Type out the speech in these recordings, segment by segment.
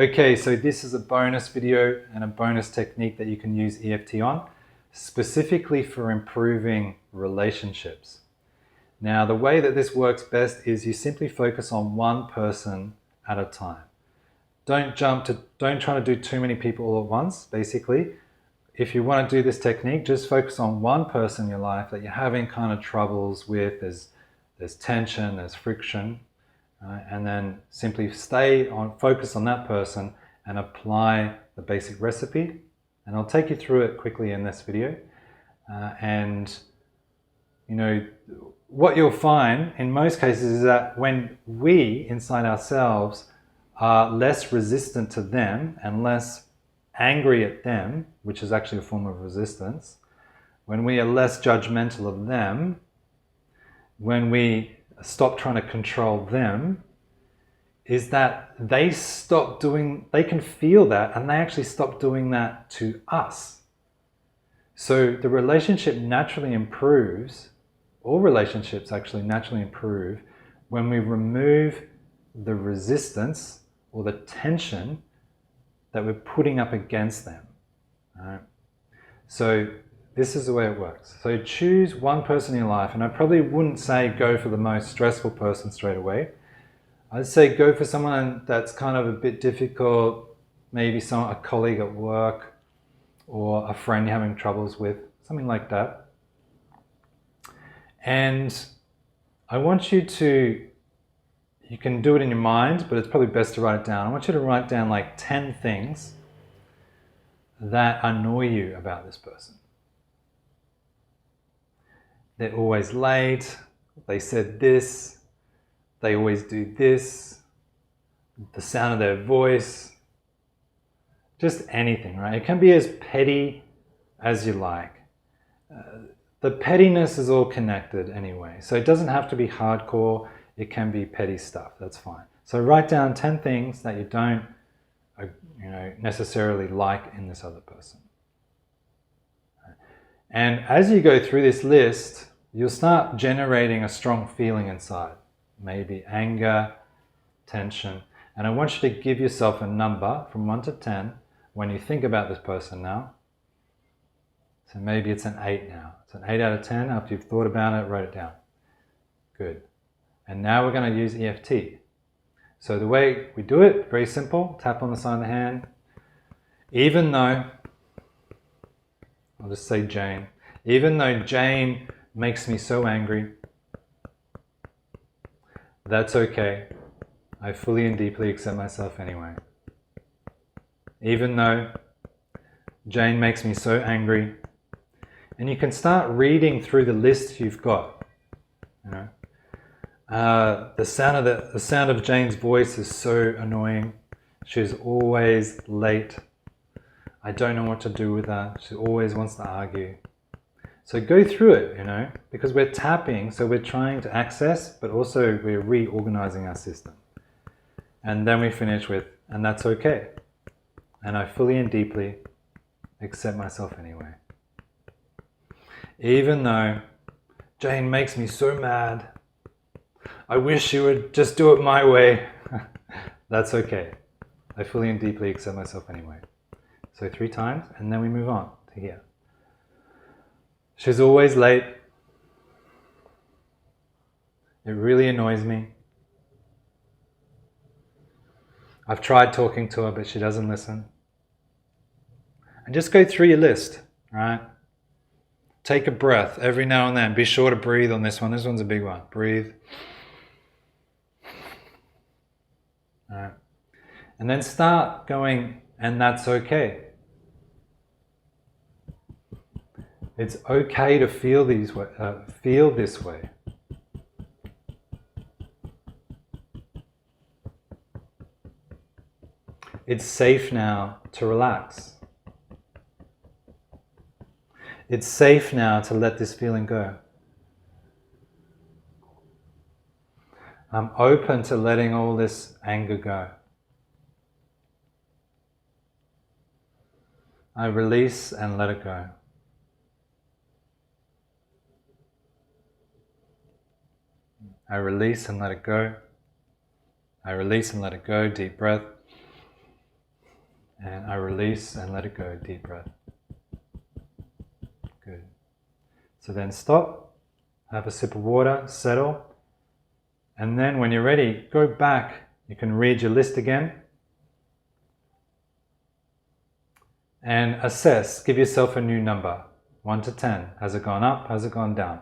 Okay, so this is a bonus video and a bonus technique that you can use EFT on, specifically for improving relationships. Now, the way that this works best is you simply focus on one person at a time. Don't try to do too many people all at once, basically. If you want to do this technique, just focus on one person in your life that you're having kind of troubles with. There's tension, there's friction. And then simply focus on that person and apply the basic recipe. And I'll take you through it quickly in this video. And you know, what you'll find in most cases is that when we inside ourselves are less resistant to them and less angry at them, which is actually a form of resistance, when we are less judgmental of them, when we stop trying to control them, is that they can feel that and they actually stop doing that to us. So the relationship naturally improves, all relationships actually naturally improve when we remove the resistance or the tension that we're putting up against them. All right? So this is the way it works. So choose one person in your life, and I probably wouldn't say go for the most stressful person straight away. I'd say go for someone that's kind of a bit difficult, maybe a colleague at work or a friend you're having troubles with, something like that. And I want you can do it in your mind, but it's probably best to write it down. I want you to write down like 10 things that annoy you about this person. They're always late, they said this, they always do this, the sound of their voice, just anything, right? It can be as petty as you like. The pettiness is all connected anyway, so it doesn't have to be hardcore, it can be petty stuff, that's fine. So write down 10 things that you don't necessarily like in this other person. And as you go through this list, you'll start generating a strong feeling inside. Maybe anger, tension. And I want you to give yourself a number from 1 to 10 when you think about this person now. So maybe it's an 8 now. It's an 8 out of 10 after you've thought about it, write it down. Good. And now we're going to use EFT. So the way we do it, very simple, tap on the side of the hand. Even though, I'll just say Jane, even though Jane makes me so angry, that's okay. I fully and deeply accept myself anyway. Even though Jane makes me so angry, and you can start reading through the list you've got. The sound of Jane's voice is so annoying. She's always late. I don't know what to do with her. She always wants to argue. So go through it, because we're tapping, so we're trying to access, but also we're reorganizing our system. And then we finish with, and that's okay. And I fully and deeply accept myself anyway. Even though Jane makes me so mad, I wish she would just do it my way. That's okay. I fully and deeply accept myself anyway. So 3 times, and then we move on to here. She's always late. It really annoys me. I've tried talking to her, but she doesn't listen. And just go through your list, right? Take a breath every now and then. Be sure to breathe on this one. This one's a big one. Breathe. All right. And then start going, and that's okay. It's okay to feel this way. It's safe now to relax. It's safe now to let this feeling go. I'm open to letting all this anger go. I release and let it go. I release and let it go. I release and let it go. Deep breath. And I release and let it go. Deep breath. Good. So then stop, have a sip of water, settle. And then when you're ready, go back. You can read your list again. And assess, give yourself a new number, 1 to 10. Has it gone up? Has it gone down?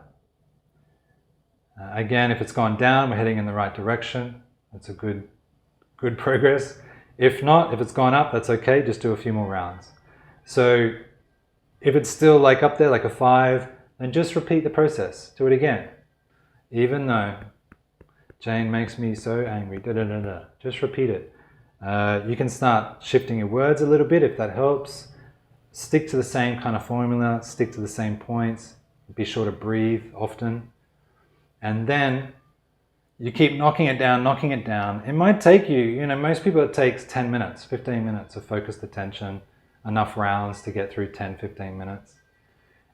Again, if it's gone down, we're heading in the right direction. That's a good progress. If not, if it's gone up, that's okay. Just do a few more rounds. So if it's still like up there, like a 5, then just repeat the process. Do it again. Even though Jane makes me so angry, just repeat it. You can start shifting your words a little bit if that helps. Stick to the same kind of formula, stick to the same points. Be sure to breathe often. And then you keep knocking it down. It might take you, most people it takes 10 minutes, 15 minutes of focused attention, enough rounds to get through 10, 15 minutes.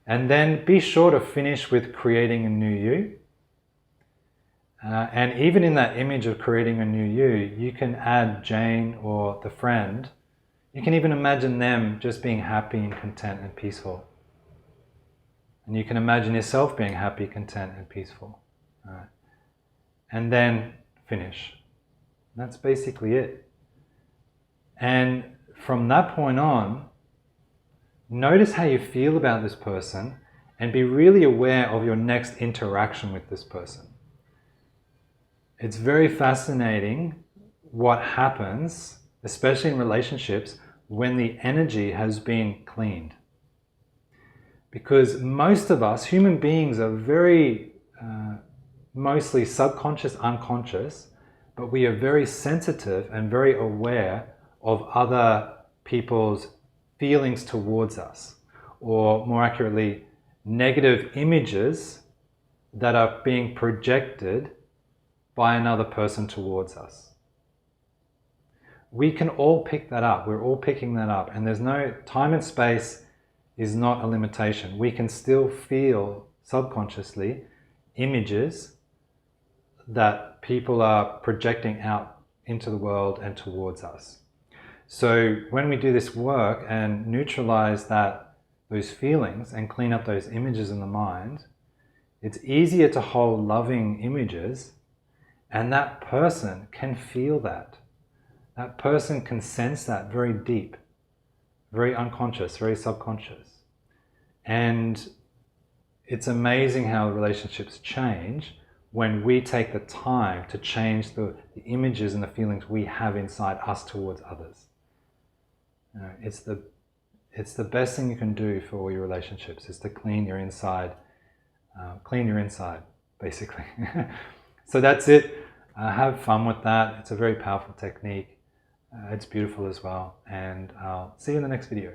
And then be sure to finish with creating a new you. And even in that image of creating a new you can add Jane or the friend. You can even imagine them just being happy and content and peaceful. And you can imagine yourself being happy, content and peaceful. All right. And then finish. That's basically it. And from that point on, notice how you feel about this person and be really aware of your next interaction with this person. It's very fascinating what happens, especially in relationships, when the energy has been cleaned. Because most of us, human beings, are very mostly subconscious, unconscious, but we are very sensitive and very aware of other people's feelings towards us, or more accurately, negative images that are being projected by another person towards us. We can all pick that up. We're all picking that up. And there's no time and space is not a limitation. We can still feel subconsciously images that people are projecting out into the world and towards us. So when we do this work and neutralize those feelings and clean up those images in the mind, it's easier to hold loving images, and that person can feel that. That person can sense that very deep, very unconscious, very subconscious. And it's amazing how relationships change when we take the time to change the images and the feelings we have inside us towards others. It's the best thing you can do for all your relationships, is to clean your inside, basically. So that's it. Have fun with that. It's a very powerful technique. It's beautiful as well. And I'll see you in the next video.